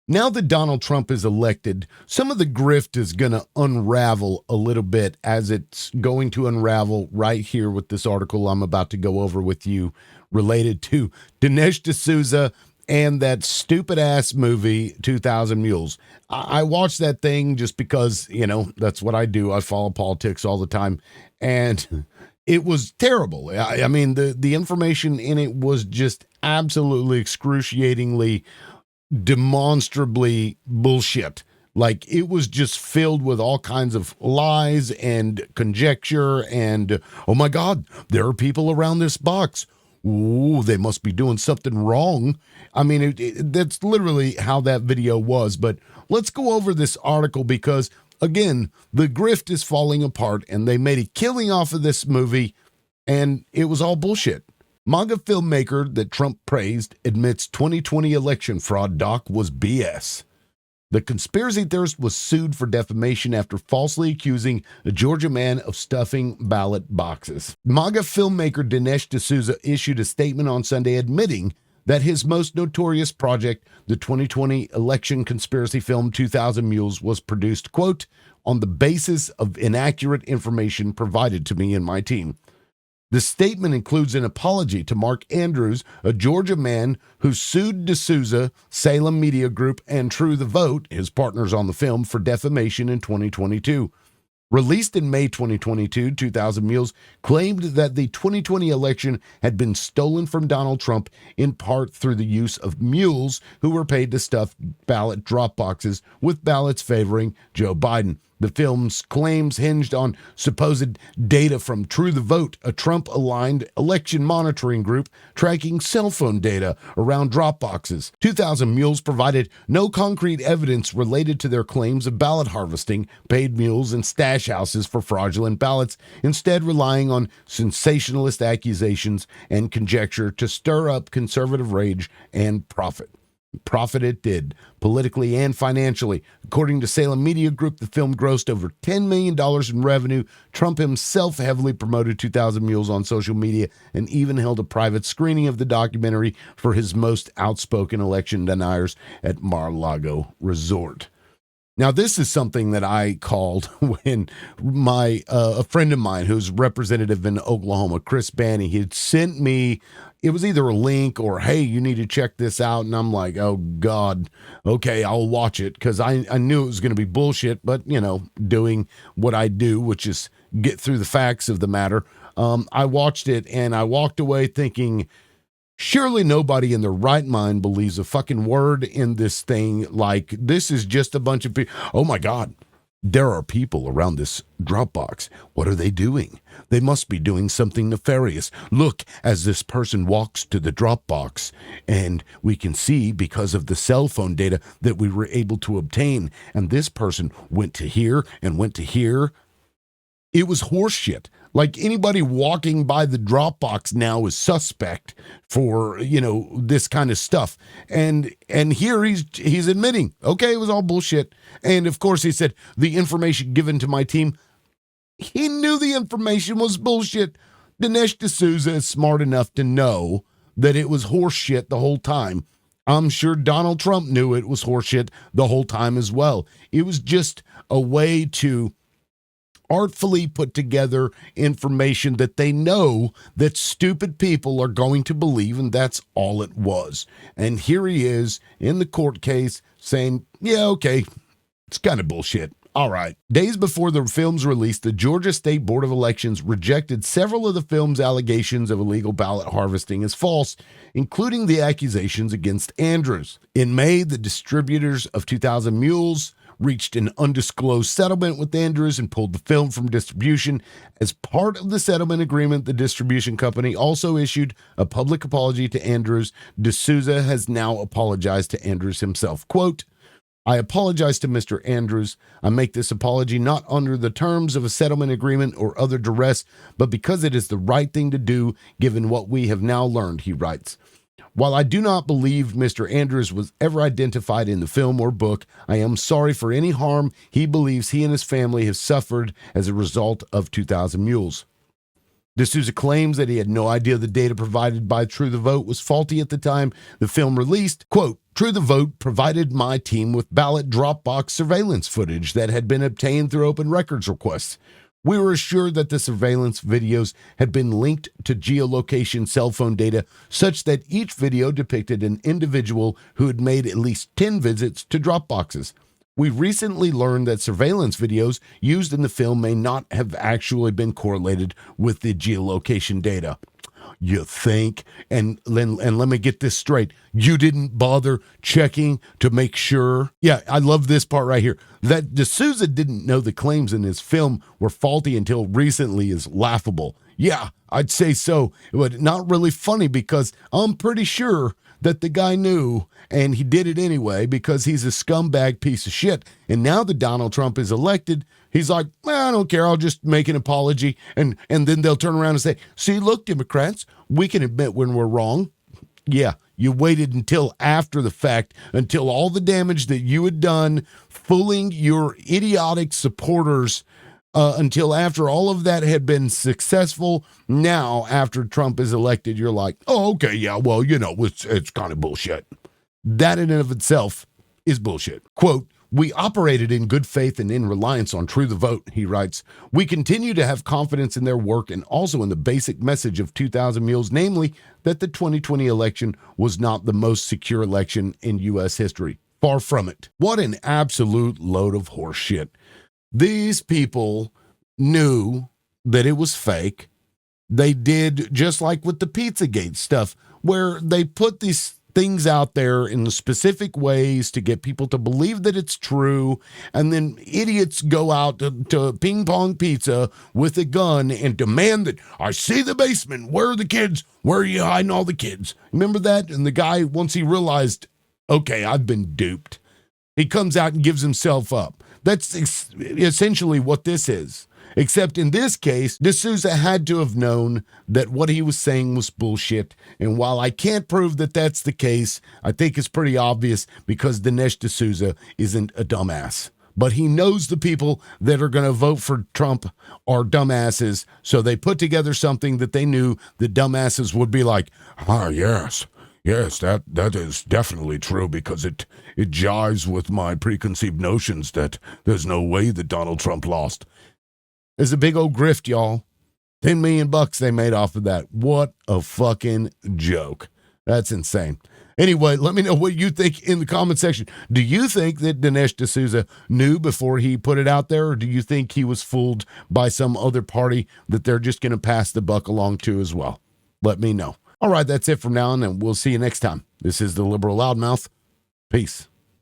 Now that Donald Trump is elected, some of the grift is going to unravel a little bit, as it's going to unravel right here with this article I'm about to go over with you related to Dinesh D'Souza and that stupid ass movie 2000 Mules. I watched that thing just because, that's what I do. I follow politics all the time, and it was terrible. I mean, the information in it was just absolutely excruciatingly, demonstrably bullshit. Like, it was just filled with all kinds of lies and conjecture and, oh my God, there are people around this box. Ooh, they must be doing something wrong. I mean, that's literally how that video was. But let's go over this article because, again, the grift is falling apart and they made a killing off of this movie and it was all bullshit. MAGA filmmaker that Trump praised admits 2020 election fraud doc was BS. The conspiracy theorist was sued for defamation after falsely accusing a Georgia man of stuffing ballot boxes. MAGA filmmaker Dinesh D'Souza issued a statement on Sunday admitting that his most notorious project, the 2020 election conspiracy film 2000 Mules, was produced, quote, on the basis of inaccurate information provided to me and my team. The statement includes an apology to Mark Andrews, a Georgia man who sued D'Souza, Salem Media Group, and True the Vote, his partners on the film, for defamation in 2022. Released in May 2022, 2000 Mules claimed that the 2020 election had been stolen from Donald Trump in part through the use of mules who were paid to stuff ballot drop boxes with ballots favoring Joe Biden. The film's claims hinged on supposed data from True the Vote, a Trump-aligned election monitoring group tracking cell phone data around drop boxes. 2000 Mules provided no concrete evidence related to their claims of ballot harvesting, paid mules, and stash houses for fraudulent ballots, instead relying on sensationalist accusations and conjecture to stir up conservative rage and profit. Profit it did, politically and financially. According to Salem Media Group, the film grossed over $10 million in revenue. Trump himself heavily promoted 2000 Mules on social media and even held a private screening of the documentary for his most outspoken election deniers at Mar-a-Lago Resort. Now, this is something that I called when a friend of mine who's representative in Oklahoma, Chris Banney, he had sent me, it was either a link or, hey, you need to check this out. And I'm like, oh, God, okay, I'll watch it, because I knew it was going to be bullshit, but, doing what I do, which is get through the facts of the matter. I watched it and I walked away thinking, surely nobody in their right mind believes a fucking word in this thing. Like, this is just a bunch of people. Oh my God, there are people around this Dropbox. What are they doing? They must be doing something nefarious. Look, as this person walks to the Dropbox, and we can see because of the cell phone data that we were able to obtain, and this person went to here and went to here. It was horseshit. Like, anybody walking by the Dropbox now is suspect for, this kind of stuff. And here he's admitting, okay, it was all bullshit. And of course he said the information given to my team, he knew the information was bullshit. Dinesh D'Souza is smart enough to know that it was horseshit the whole time. I'm sure Donald Trump knew it was horseshit the whole time as well. It was just a way to artfully put together information that they know that stupid people are going to believe, and that's all it was. And here he is in the court case saying, yeah, okay, it's kind of bullshit. All right. Days before the film's release, the Georgia State Board of Elections rejected several of the film's allegations of illegal ballot harvesting as false, including the accusations against Andrews. In May, the distributors of 2000 Mules reached an undisclosed settlement with Andrews and pulled the film from distribution. As part of the settlement agreement, the distribution company also issued a public apology to Andrews. D'Souza has now apologized to Andrews himself. Quote, I apologize to Mr. Andrews. I make this apology not under the terms of a settlement agreement or other duress, but because it is the right thing to do given what we have now learned, he writes. While I do not believe Mr. Andrews was ever identified in the film or book, I am sorry for any harm he believes he and his family have suffered as a result of 2000 Mules. D'Souza claims that he had no idea the data provided by True the Vote was faulty at the time the film released. Quote, True the Vote provided my team with ballot Dropbox surveillance footage that had been obtained through open records requests. We were assured that the surveillance videos had been linked to geolocation cell phone data such that each video depicted an individual who had made at least 10 visits to Dropboxes. We recently learned that surveillance videos used in the film may not have actually been correlated with the geolocation data. You think? And let me get this straight. You didn't bother checking to make sure? Yeah, I love this part right here. That D'Souza didn't know the claims in his film were faulty until recently is laughable. Yeah, I'd say so, but not really funny because I'm pretty sure that the guy knew, and he did it anyway because he's a scumbag piece of shit. And now that Donald Trump is elected, he's like, well, I don't care. I'll just make an apology. And then they'll turn around and say, see, look, Democrats, we can admit when we're wrong. Yeah, you waited until after the fact, until all the damage that you had done fooling your idiotic supporters, until after all of that had been successful. Now, after Trump is elected, you're like, oh, okay, yeah, well, you know, it's kind of bullshit. That in and of itself is bullshit. Quote, we operated in good faith and in reliance on True the Vote, he writes. We continue to have confidence in their work and also in the basic message of 2000 Mules, namely that the 2020 election was not the most secure election in U.S. history. Far from it. What an absolute load of horseshit. These people knew that it was fake. They did just like with the Pizzagate stuff, where they put these things out there in the specific ways to get people to believe that it's true, and then idiots go out to Ping Pong Pizza with a gun and demand that, I see the basement, where are the kids? Where are you hiding all the kids? Remember that? And the guy, once he realized, okay, I've been duped, he comes out and gives himself up. That's essentially what this is. Except in this case, D'Souza had to have known that what he was saying was bullshit. And while I can't prove that that's the case, I think it's pretty obvious because Dinesh D'Souza isn't a dumbass. But he knows the people that are going to vote for Trump are dumbasses. So they put together something that they knew the dumbasses would be like, yes. Yes, that is definitely true because it jives with my preconceived notions that there's no way that Donald Trump lost. It's a big old grift, y'all. $10 million they made off of that. What a fucking joke. That's insane. Anyway, let me know what you think in the comment section. Do you think that Dinesh D'Souza knew before he put it out there, or do you think he was fooled by some other party that they're just going to pass the buck along to as well? Let me know. All right, that's it from now on, and we'll see you next time. This is the Liberal Loudmouth. Peace.